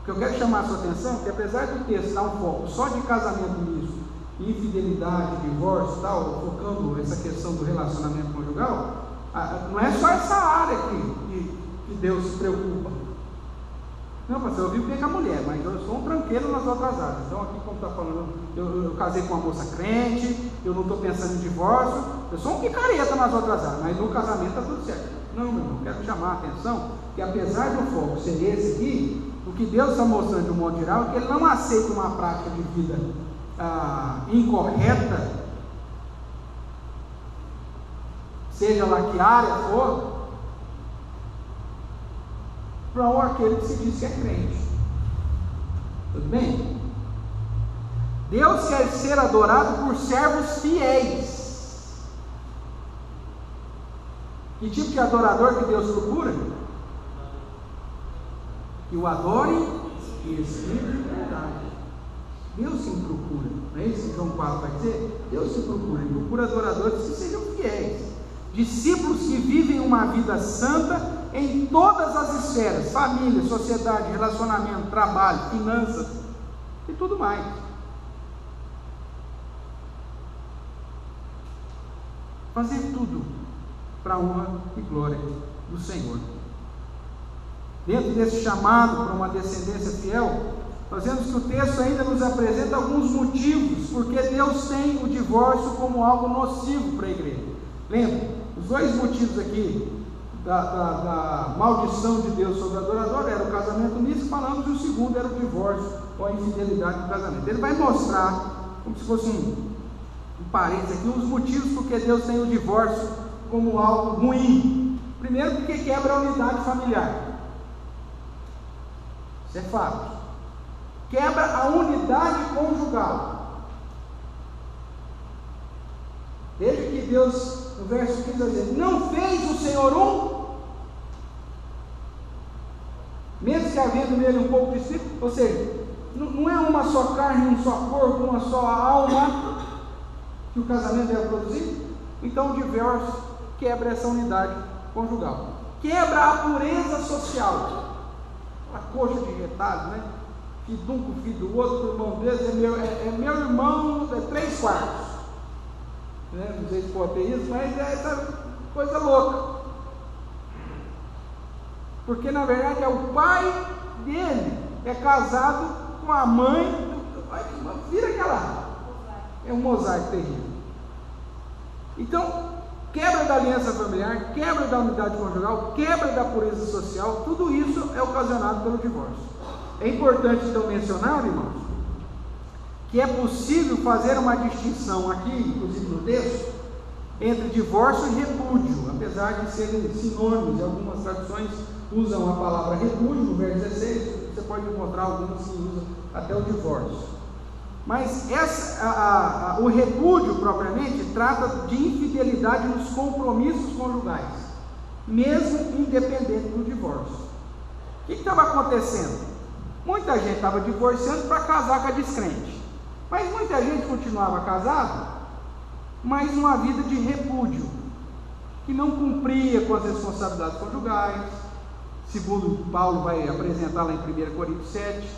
que eu quero chamar a sua atenção é que, apesar do texto dar um foco só de casamento nisso, infidelidade, divórcio e tal, focando essa questão do relacionamento conjugal, não é só essa área que Deus se preocupa. Não, pastor, eu vivo bem com a mulher, mas eu sou um tranqueiro nas outras áreas. Então, aqui, como está falando, eu casei com uma moça crente, eu não estou pensando em divórcio, eu sou um picareta nas outras áreas, mas no casamento está tudo certo. Não, meu irmão, quero chamar a atenção que, apesar do foco ser esse aqui, o que Deus está mostrando de um modo geral é que Ele não aceita uma prática de vida incorreta, seja lá que área for, para aquele que se diz que é crente. Tudo bem? Deus quer ser adorado por servos fiéis. Que tipo de adorador que Deus procura? Que o adore em espírito e verdade. Deus se procura, não é isso que João 4 vai dizer? Deus se procura, Ele procura adoradores que sejam fiéis, discípulos que vivem uma vida santa em todas as esferas: família, sociedade, relacionamento, trabalho, finanças e tudo mais. Fazer tudo para a honra e glória do Senhor. Dentro desse chamado para uma descendência fiel, nós vemos que o texto ainda nos apresenta alguns motivos porque Deus tem o divórcio como algo nocivo para a igreja. Lembra? Os dois motivos aqui da maldição de Deus sobre o adorador era o casamento nisso que falamos, e o segundo era o divórcio ou a infidelidade do casamento. Ele vai mostrar, como se fosse um parênteses aqui, os motivos porque Deus tem o divórcio como algo ruim. Primeiro, porque quebra a unidade familiar. Isso é fato. Quebra a unidade conjugal. Veja que Deus, no verso 15, vai dizer: não fez o Senhor mesmo que havendo nele um pouco de espírito, ou seja, não é uma só carne, um só corpo, uma só alma que o casamento deve produzir. Então o divórcio quebra essa unidade conjugal, quebra a pureza social, a coxa de retalho, né? Filho de um com filho do outro, o irmão deles é meu irmão, é 3/4, né? Não sei se pode ter isso, mas é essa coisa louca, porque na verdade é o pai dele é casado com a mãe, vira aquela, é um mosaico terrível. Então, quebra da aliança familiar, quebra da unidade conjugal, quebra da pureza social, tudo isso é ocasionado pelo divórcio. É importante então mencionar, irmãos, que é possível fazer uma distinção aqui, inclusive no texto, entre divórcio e repúdio, apesar de serem sinônimos, e algumas traduções usam a palavra repúdio no verso 16, você pode encontrar algumas que usam até o divórcio. Mas o repúdio propriamente trata de infidelidade nos compromissos conjugais, mesmo independente do divórcio. O que estava acontecendo? Muita gente estava divorciando para casar com a descrente, mas muita gente continuava casada, mas numa vida de repúdio, que não cumpria com as responsabilidades conjugais, segundo Paulo vai apresentar lá em 1 Coríntios 7,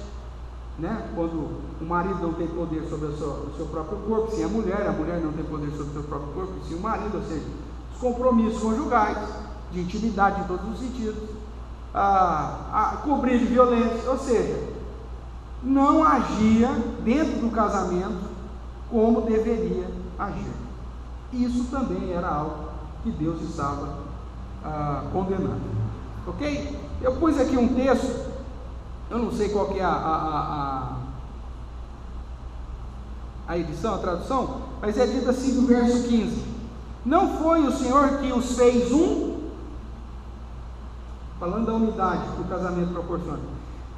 né? Quando o marido não tem poder sobre o seu próprio corpo, sim a mulher não tem poder sobre o seu próprio corpo, sim o marido, ou seja, os compromissos conjugais, de intimidade em todos os sentidos, cobrir de violência, ou seja, não agia dentro do casamento como deveria agir. Isso também era algo que Deus estava condenando. Ok? Eu pus aqui um texto, eu não sei qual que é a edição, a tradução, mas é dito assim no verso 15: não foi o Senhor que os fez falando da unidade que o casamento proporciona,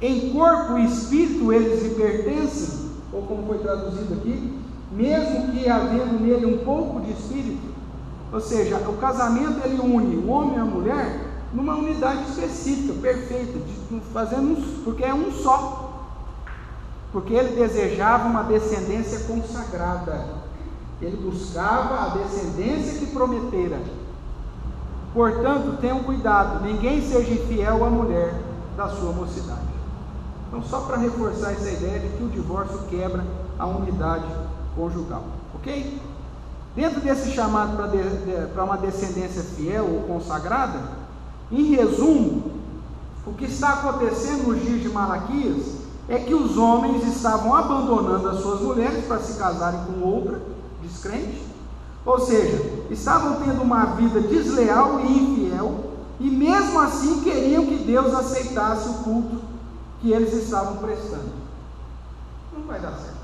em corpo e espírito eles lhe pertencem, ou como foi traduzido aqui, mesmo que havendo nele um pouco de espírito. Ou seja, o casamento ele une o homem e a mulher numa unidade específica, perfeita, porque é um só, porque ele desejava uma descendência consagrada, ele buscava a descendência que prometera. Portanto, tenham cuidado, ninguém seja infiel à mulher da sua mocidade. Então, só para reforçar essa ideia de que o divórcio quebra a unidade conjugal, ok? Dentro desse chamado para uma descendência fiel ou consagrada, em resumo, o que está acontecendo nos dias de Malaquias é que os homens estavam abandonando as suas mulheres para se casarem com outra descrente, ou seja, estavam tendo uma vida desleal e infiel, e mesmo assim queriam que Deus aceitasse o culto que eles estavam prestando. Não vai dar certo.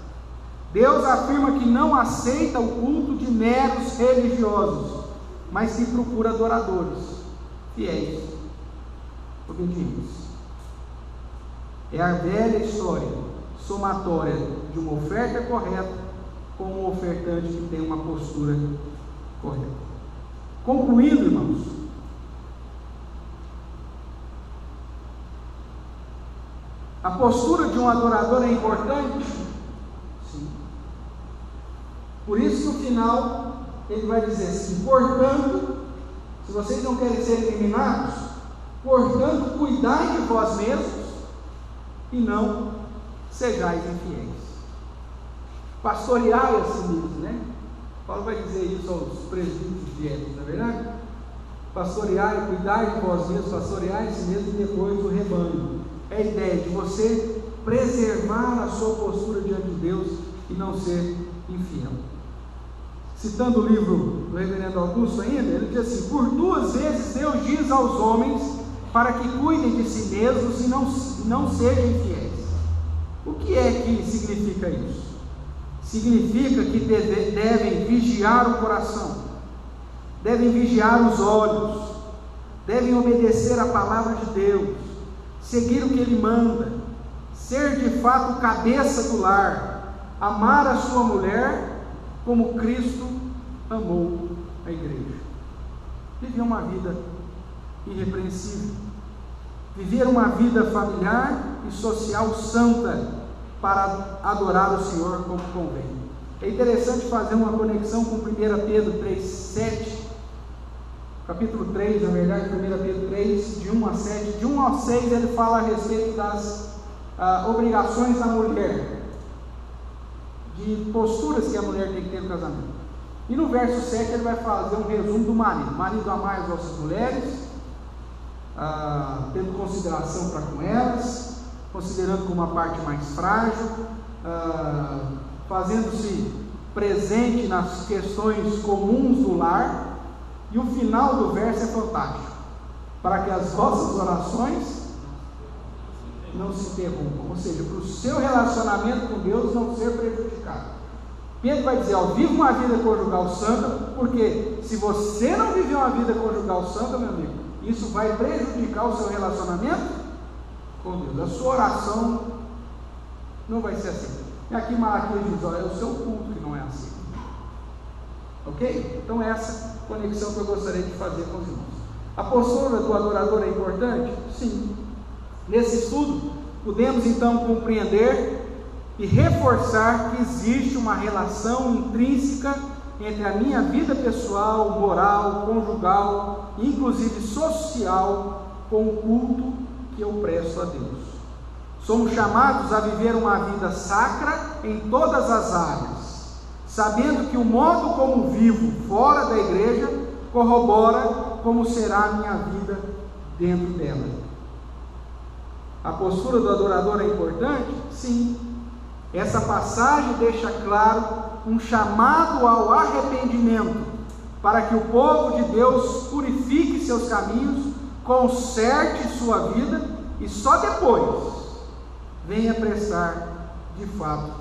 Deus afirma que não aceita o culto de meros religiosos, mas que procura adoradores fiéis, obedientes. É a velha história somatória de uma oferta correta com um ofertante que tem uma postura correta. Concluindo, irmãos, a postura de um adorador é importante? Sim. Por isso que no final ele vai dizer assim: portanto, se vocês não querem ser eliminados, portanto, cuidai de vós mesmos e não sejais infiéis. Pastoreai a si mesmo, né? Paulo vai dizer isso aos presbíteros de Éfeso, não é verdade? Pastoreai, cuidai de vós mesmos, pastoreai a si mesmo e depois o rebanho. É a ideia de você preservar a sua postura diante de Deus e não ser infiel. Citando o livro do reverendo Augusto ainda, ele diz assim: por 2 vezes Deus diz aos homens para que cuidem de si mesmos e não sejam infiéis. O que é que significa isso? Significa que devem vigiar o coração, devem vigiar os olhos, devem obedecer a palavra de Deus, seguir o que Ele manda, ser de fato cabeça do lar, amar a sua mulher como Cristo amou a igreja. Viver uma vida irrepreensível, viver uma vida familiar e social santa para adorar o Senhor como convém. É interessante fazer uma conexão com 1 Pedro 3,7, capítulo 3, na verdade, 1 Pedro 3, de 1 a 7, de 1 a 6 ele fala a respeito das obrigações da mulher, de posturas que a mulher tem que ter no casamento. E no verso 7 ele vai fazer um resumo do marido: marido, amai as vossas mulheres, tendo consideração para com elas, considerando como uma parte mais frágil, fazendo-se presente nas questões comuns do lar. E o final do verso é fantástico: para que as vossas orações não se interrompam, ou seja, para o seu relacionamento com Deus não ser prejudicado. Pedro vai dizer: viva uma vida conjugal santa, porque se você não viver uma vida conjugal santa, meu amigo, isso vai prejudicar o seu relacionamento com Deus. A sua oração não vai ser assim. E aqui Malaquias diz: olha, é o seu culto que não é assim. Ok? Então essa conexão que eu gostaria de fazer com os irmãos. A postura do adorador é importante? Sim. Nesse estudo, podemos então compreender e reforçar que existe uma relação intrínseca entre a minha vida pessoal, moral, conjugal, inclusive social, com o culto que eu presto a Deus. Somos chamados a viver uma vida sacra em todas as áreas, sabendo que o modo como vivo fora da igreja corrobora como será a minha vida dentro dela. A postura do adorador é importante? Sim. Essa passagem deixa claro um chamado ao arrependimento, para que o povo de Deus purifique seus caminhos, conserte sua vida e só depois venha prestar de fato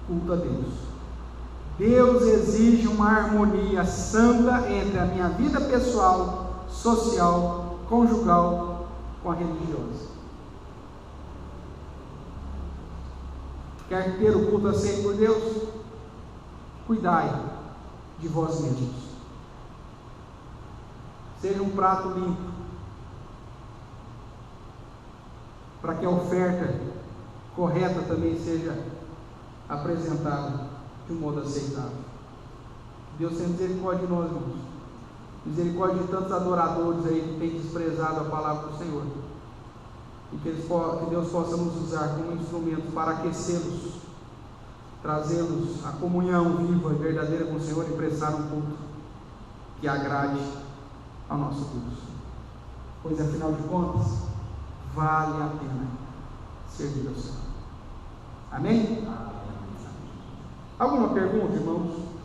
culto a Deus. Deus exige uma harmonia santa entre a minha vida pessoal, social, conjugal com a religiosa. Quer ter o culto aceito por Deus? Cuidai de vós mesmos. Seja um prato limpo, para que a oferta correta também seja apresentada de um modo aceitável. Deus tem misericórdia de nós, irmãos. Misericórdia de tantos adoradores aí que têm desprezado a palavra do Senhor. e que Deus possa nos usar como instrumento para aquecê-los, trazê-los à comunhão viva e verdadeira com o Senhor e prestar um culto que agrade ao nosso Deus, pois afinal de contas vale a pena servir ao Senhor. Amém? Alguma pergunta, irmãos?